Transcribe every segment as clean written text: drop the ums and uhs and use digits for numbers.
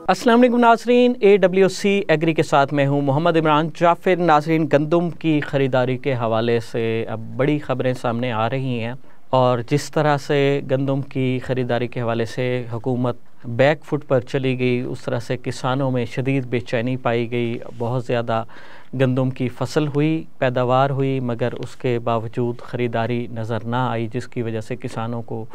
अस्सलाम वालेकुम नाज़रीन, AWC एग्री के साथ मैं हूं मोहम्मद इमरान जाफ़िर। नाज़रीन, गंदम की ख़रीदारी के हवाले से अब बड़ी ख़बरें सामने आ रही हैं और जिस तरह से गंदम की ख़रीदारी के हवाले से हुकूमत बैक फुट पर चली गई, उस तरह से किसानों में शदीद बेचैनी पाई गई। बहुत ज़्यादा गंदम की फसल हुई, पैदावार हुई, मगर उसके बावजूद ख़रीदारी नज़र ना आई, जिसकी वजह से किसानों को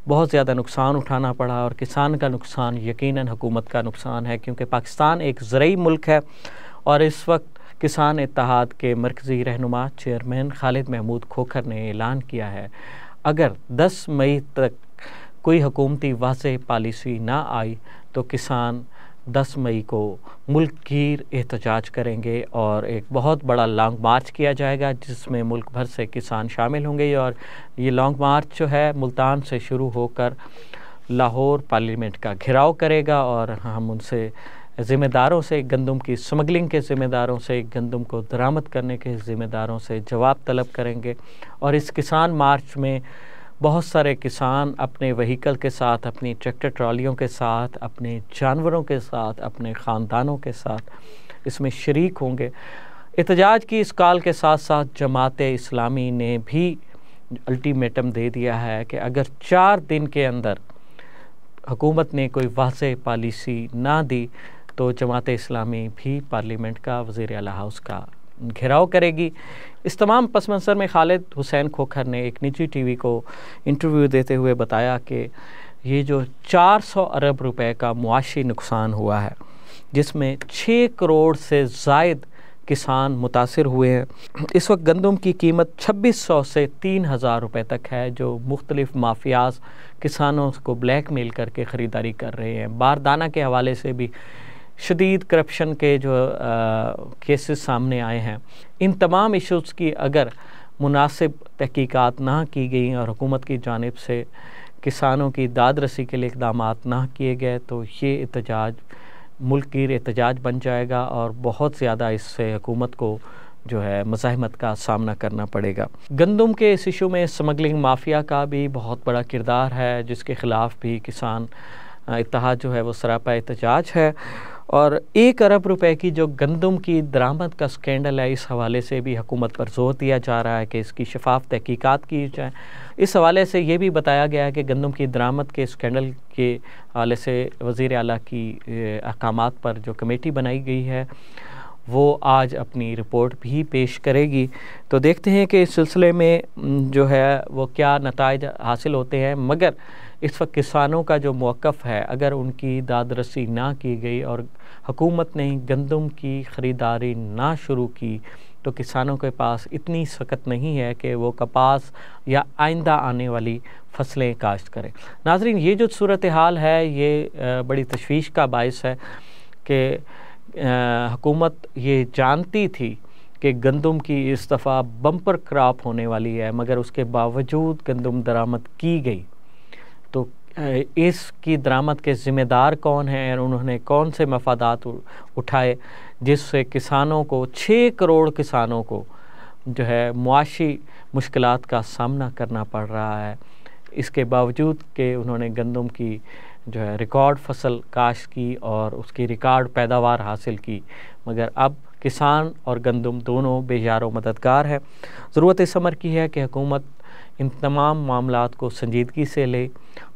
बहुत ज़्यादा नुकसान उठाना पड़ा। और किसान का नुकसान यकीनन हुकूमत का नुकसान है, क्योंकि पाकिस्तान एक ज़रई मुल्क है और इस वक्त किसान इत्तेहाद के मरकज़ी रहनुमा चेयरमैन खालिद महमूद खोखर ने ऐलान किया है, अगर 10 मई तक कोई हुकूमती वाज़ेह पॉलिसी ना आई तो किसान 10 मई को मुल्क गिर एहतजाज करेंगे और एक बहुत बड़ा लॉन्ग मार्च किया जाएगा, जिसमें मुल्क भर से किसान शामिल होंगे। और ये लॉन्ग मार्च जो है मुल्तान से शुरू होकर लाहौर पार्लियामेंट का घेराव करेगा और हम उनसे ज़िम्मेदारों से, गंदम की स्मगलिंग के ज़िम्मेदारों से, गंदम को दरामद करने के ज़िम्मेदारों से जवाब तलब करेंगे। और इस किसान मार्च में बहुत सारे किसान अपने व्हीकल के साथ, अपनी ट्रैक्टर ट्रॉलियों के साथ, अपने जानवरों के साथ, अपने ख़ानदानों के साथ इसमें शरीक होंगे। एहतजाज की इस कॉल के साथ साथ जमात इस्लामी ने भी अल्टीमेटम दे दिया है कि अगर 4 दिन के अंदर हुकूमत ने कोई वाज़ेह पॉलिसी ना दी तो जमात इस्लामी भी पार्लियामेंट का, वज़ीर आला हाउस का घेराव करेगी। इस तमाम पस मंज़र में खालिद हुसैन खोखर ने एक निजी टीवी को इंटरव्यू देते हुए बताया कि ये जो 400 अरब रुपए का मुआशी नुकसान हुआ है, जिसमें 6 करोड़ से ज़ायद किसान मुतासिर हुए हैं। इस वक्त गंदम की कीमत 2600 से 3000 रुपये तक है, जो मुख्तलिफ़ माफियाज किसानों को ब्लैक मेल करके ख़रीदारी कर रहे हैं। बारदाना के हवाले से भी शदीद करप्शन के जो केसेस सामने आए हैं। इन तमाम इशूज़ की अगर मुनासिब तहकीकात ना की गई और हुकूमत की जानिब से किसानों की दाद रसी के लिए इक़दामात ना किए गए तो ये एहतजाज मुल्क गिर एहतजाज बन जाएगा और बहुत ज़्यादा इससे हुकूमत को जो है मज़ाहमत का सामना करना पड़ेगा। गंदम के इस इशू में स्मगलिंग माफिया का भी बहुत बड़ा किरदार है, जिसके ख़िलाफ़ भी किसान इत्तेहाद जो है वो सरापा एहतजाज है। और 1 अरब रुपए की जो गंदम की दरामद का स्कैंडल है, इस हवाले से भी हुकूमत पर जोर दिया जा रहा है कि इसकी शफाफ तहकीकात की जाए। इस हवाले से ये भी बताया गया है कि गंदम की दरामद के स्कैंडल के हवाले से वज़ीर आला की अहकामात पर जो कमेटी बनाई गई है वो आज अपनी रिपोर्ट भी पेश करेगी। तो देखते हैं कि इस सिलसिले में जो है वो क्या नताइज हासिल होते हैं। मगर इस वक्त किसानों का जो मौक़िफ़ है, अगर उनकी दाद रसी ना की गई और हुकूमत ने गंदम की ख़रीदारी ना शुरू की तो किसानों के पास इतनी सकत नहीं है कि वो कपास या आइंदा आने वाली फसलें काश्त करें। नाज़रीन, ये जो सूरत हाल है ये बड़ी तशवीश का बायस है कि हुकूमत ये जानती थी कि गंदम की इस दफ़ा बम्पर क्रॉप होने वाली है, मगर उसके बावजूद गंदम दरामद की गई। तो इसकी दरामद के ज़िम्मेदार कौन हैं और उन्होंने कौन से मफादात उठाए, जिससे किसानों को, 6 करोड़ किसानों को जो है मुआशी मुश्किलात का सामना करना पड़ रहा है। इसके बावजूद कि उन्होंने गंदम की जो है रिकॉर्ड फसल काश्त की और उसकी रिकॉर्ड पैदावार हासिल की, मगर अब किसान और गंदम दोनों बेयारो मददगार है। ज़रूरत इस अमर की है कि हुकूमत इन तमाम मामलात को संजीदगी से ले।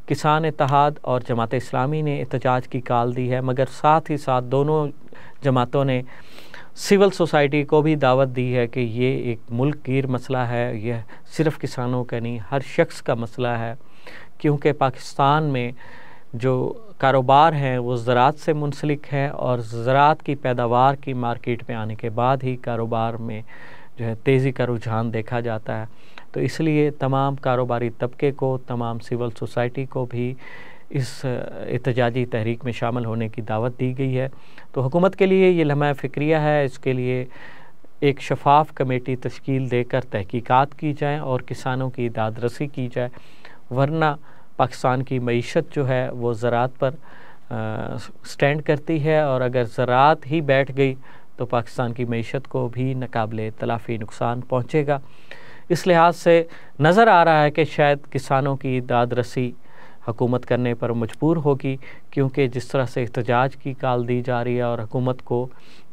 किसान इत्तेहाद और जमात इस्लामी ने एहतजाज की कॉल दी है, मगर साथ ही साथ दोनों जमातों ने सिविल सोसाइटी को भी दावत दी है कि ये एक मुल्क गिर मसला है, यह सिर्फ़ किसानों का नहीं हर शख्स का मसला है, क्योंकि पाकिस्तान में जो कारोबार हैं वो ज़राअत से मुंसलिक है और ज़राअत की पैदावार की मार्केट में आने के बाद ही कारोबार में जो है तेज़ी का रुझान देखा जाता है। तो इसलिए तमाम कारोबारी तबके को, तमाम सिविल सोसाइटी को भी इस एहतजाजी तहरीक में शामिल होने की दावत दी गई है। तो हुकूमत के लिए ये लम्हा फ़िक्रिया है, इसके लिए एक शफाफ कमेटी तश्कील देकर तहकीकात की जाए और किसानों की दाद रसी की जाए, वरना पाकिस्तान की मईशत जो है वो ज़राअत पर स्टैंड करती है और अगर ज़राअत ही बैठ गई तो पाकिस्तान की मईशत को भी नाकाबिले तलाफ़ी नुकसान पहुँचेगा। इस लिहाज से नज़र आ रहा है कि शायद किसानों की दाद रसी हुकूमत करने पर मजबूर होगी, क्योंकि जिस तरह से एहतजाज की कॉल दी जा रही है और हुकूमत को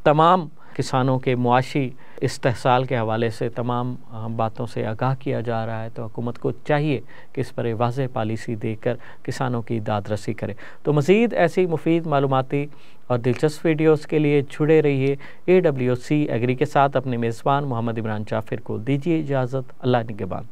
तमाम किसानों के मुआशी इस्तेहसाल के हवाले से तमाम बातों से आगाह किया जा रहा है, तो हुकूमत को चाहिए कि इस पर वाज़ेह पॉलिसी देकर किसानों की दाद रसी करे। तो मज़ीद ऐसी मुफीद मालूमाती और दिलचस्प वीडियोस के लिए जुड़े रहिए AWC एग्री के साथ। अपने मेज़बान मोहम्मद इमरान जाफ़िर को दीजिए इजाज़त। अल्लाह निगहबान।